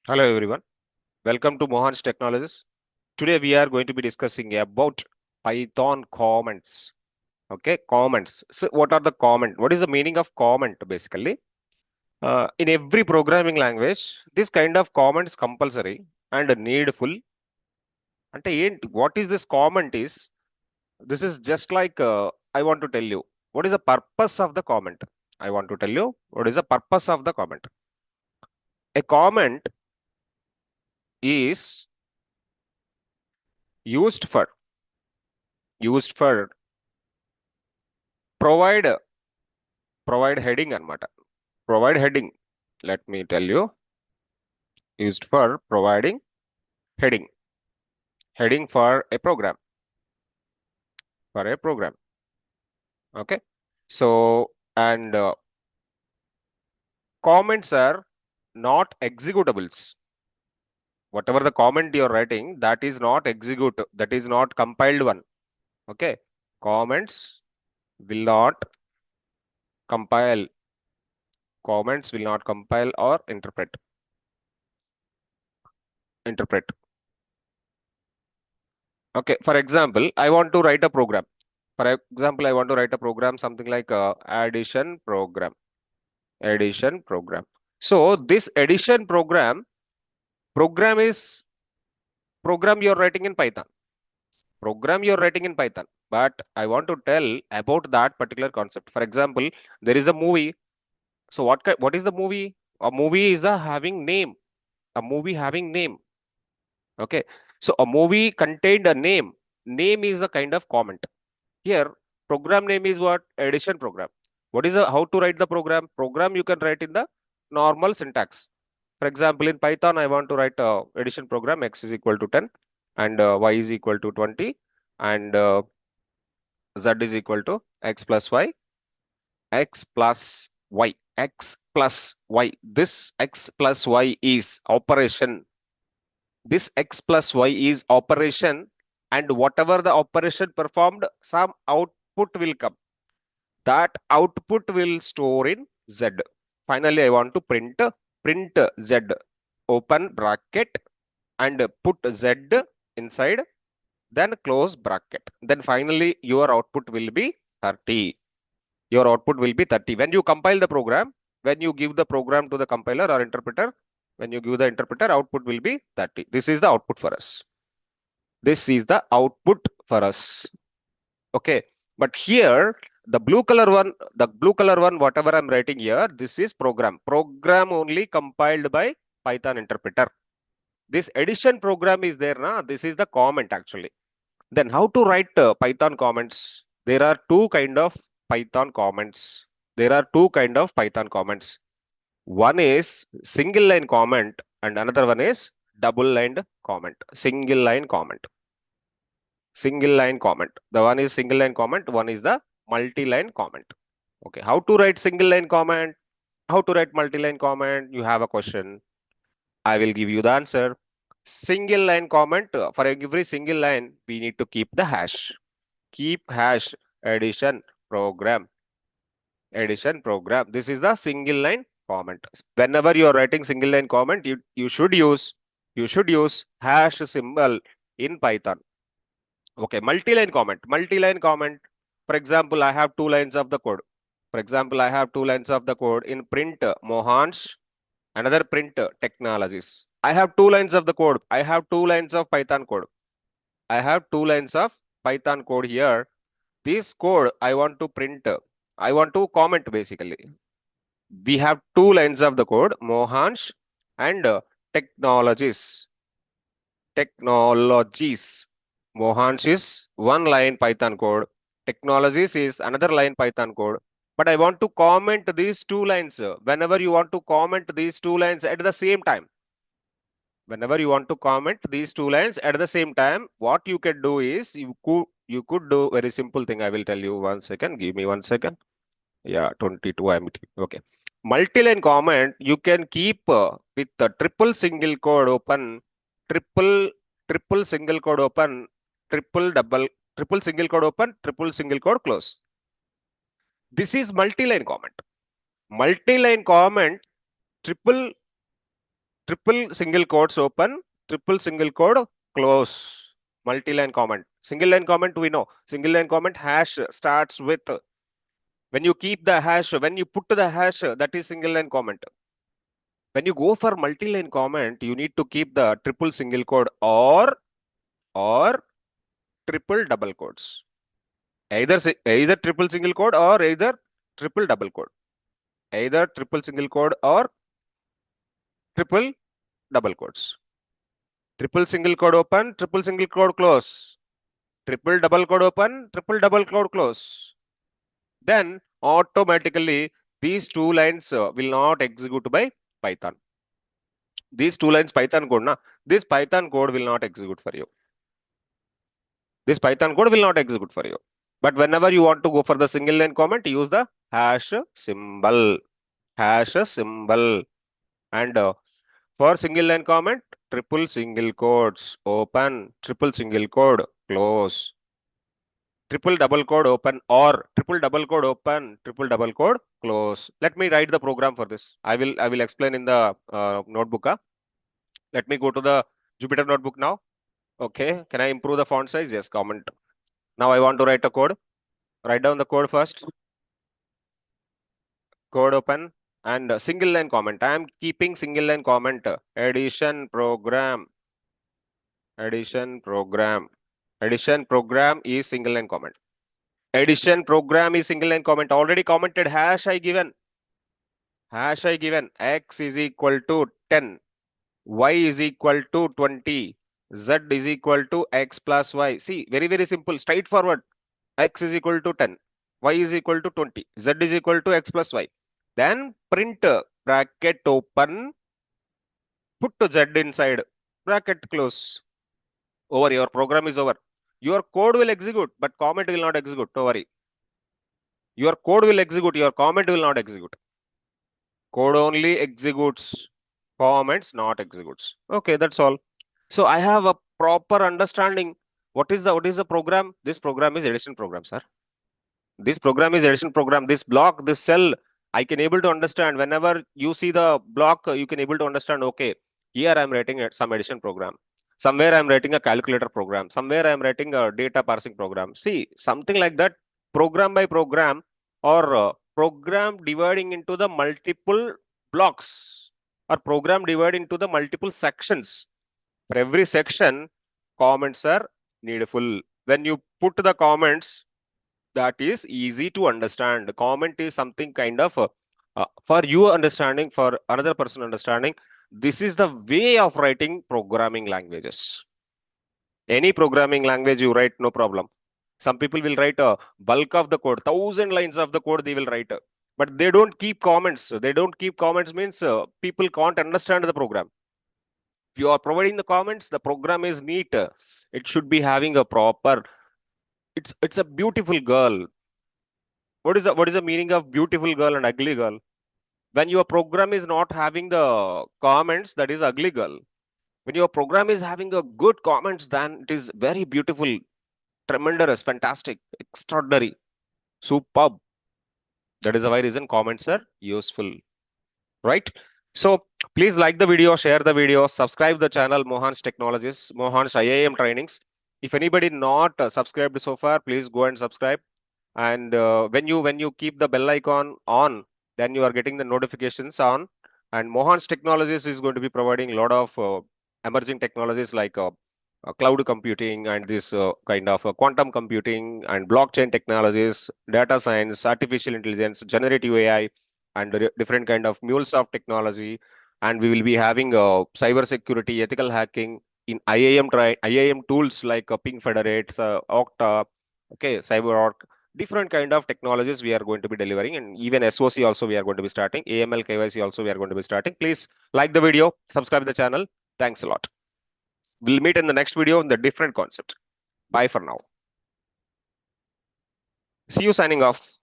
Hello everyone, welcome to Mohansh Technologies. Today we are going to be discussing about Python comments. Okay, comments. So what are the comment? What is the meaning of comment basically? In every programming language, this kind of comments compulsory and needful. What is this comment is? This is just like I want to tell you what is the purpose of the comment. I want to tell you what is the purpose of the comment. A comment is used for used for provide provide heading అనమాట provide heading. Let me tell you, used for providing heading for a program. Okay, so and comments are not executables. Whatever the comment you're writing, that is not that is not compiled one. Okay, comments will not compile or interpret. Okay, for example, I want to write a program. For example, I want to write a program, something like addition program. So this addition program is program you're writing in Python. But I want to tell about that particular concept. For example, there is a movie. So what is the movie? A movie is a having name. A movie having name. Okay. So a movie contained a name. Name is a kind of comment. Here, program name is what? Addition program. What is how to write the program? Program you can write in the normal syntax. For example, in Python, I want to write a addition program. X is equal to 10 and Y is equal to 20 and Z is equal to X plus Y, X plus Y, X plus Y. This X plus Y is operation. This X plus Y is operation, and whatever the operation performed, some output will come. That output will store in Z. Finally, I want to print Z, open bracket and put Z inside, then close bracket. Then finally, your output will be 30. Your output will be 30. When you compile the program, when you give the program to the compiler or interpreter, when you give the interpreter, output will be 30. This is the output for us. This is the output for us. Okay. But here, the blue color one, whatever I'm writing here, this is program. Program only compiled by Python interpreter. This addition program is there now. This is the comment actually. Then how to write Python comments? There are two kind of Python comments. One is single line comment and another one is double line comment. Single line comment. The one is single line comment, one is the multi-line comment. Okay, how to write single line comment? How to write multi-line comment? You have a question. I will give you the answer. Single line comment, for every single line, we need to keep the hash. Keep hash addition program. This is the single line comment. Whenever you are writing single line comment, you should use hash symbol in Python. Okay, multi-line comment. For example, I have two lines of the code. In print Mohansh, another print technologies. I have two lines of the code. I have two lines of Python code. Here. This code I want to print. I want to comment basically. We have two lines of the code, Mohansh and technologies. Mohansh is one line Python code. Technologies is another line Python code. But I want to comment these two lines. Whenever you want to comment these two lines at the same time, what you can do is you could do very simple thing. I will tell you 1 second. Give me 1 second. Yeah, 22 okay. Multi-line comment you can keep with the triple single quote open, triple single quote open, triple single quote open, triple single quote close. This is multi-line comment. Multi-line comment, triple triple single quotes open, triple single quote close, multi-line comment. Single line comment, we know. Single line comment hash starts with, when you keep the hash, when you put the hash, that is single line comment. When you go for multi-line comment, you need to keep the triple single quote or triple double quotes. Either triple single quote or either triple double quote. Either triple single quote or triple double quotes. Triple single quote open, triple single quote close. Triple double quote open, triple double quote close. Then automatically these two lines will not execute by Python. These two lines Python code, this Python code will not execute for you. This Python code will not execute for you. But whenever you want to go for the single line comment, use the hash symbol. Hash symbol. And for single line comment, triple single quotes open, triple single quote close. Triple double quote open or triple double quote open, triple double quote close. Let me write the program for this. I will explain in the notebook. Let me go to the Jupyter notebook now. Okay, can I improve the font size? Yes, comment. Now I want to write a code. Write down the code first. Code open and single line comment. I am keeping single line comment. Addition program. Addition program. Addition program is single line comment. Addition program is single line comment. Already commented hash I given. Hash I given. X is equal to 10. Y is equal to 20. Z is equal to X plus Y. See, very, very simple. Straightforward. X is equal to 10. Y is equal to 20. Z is equal to X plus Y. Then print bracket open. Put Z inside. Bracket close. Over. Your program is over. Your code will execute, but comment will not execute. Don't worry. Your code will execute. Your comment will not execute. Code only executes. Comments not executes. Okay, that's all. So I have a proper understanding. What is the program? This program is addition program, sir. This program is addition program. This block, this cell, I can able to understand. Whenever you see the block, you can able to understand, okay, here I'm writing some addition program. Somewhere I'm writing a calculator program. Somewhere I'm writing a data parsing program. See, something like that, program by program or program dividing into the multiple blocks or program divided into the multiple sections. For every section, comments are needful. When you put the comments, that is easy to understand. The comment is something kind of for you understanding, for another person understanding. This is the way of writing programming languages. Any programming language you write, no problem. Some people will write a bulk of the code, 1,000 lines of the code they will write, but they don't keep comments. They don't keep comments means people can't understand the program. If you are providing the comments, the program is neat. It should be having a proper. It's a beautiful girl. What is the meaning of beautiful girl and ugly girl? When your program is not having the comments, that is ugly girl. When your program is having a good comments, then it is very beautiful, tremendous, fantastic, extraordinary, superb. That is the why reason comments are useful, right? So please like the video, share the video, subscribe the channel Mohansh Technologies, Mohansh IAM Trainings. If anybody not subscribed so far, please go and subscribe. And when you keep the bell icon on, then you are getting the notifications on. And Mohan's Technologies is going to be providing a lot of emerging technologies like cloud computing and this kind of quantum computing and blockchain technologies, data science, artificial intelligence, generative AI, and different kind of MuleSoft technology. And we will be having cybersecurity, ethical hacking in IAM tools like PingFederate, Okta, okay, CyberArk, different kind of technologies we are going to be delivering, and even SOC also we are going to be starting. AML KYC also we are going to be starting. Please like the video, subscribe the channel. Thanks a lot. We'll meet in the next video in the different concept. Bye for now. See you signing off.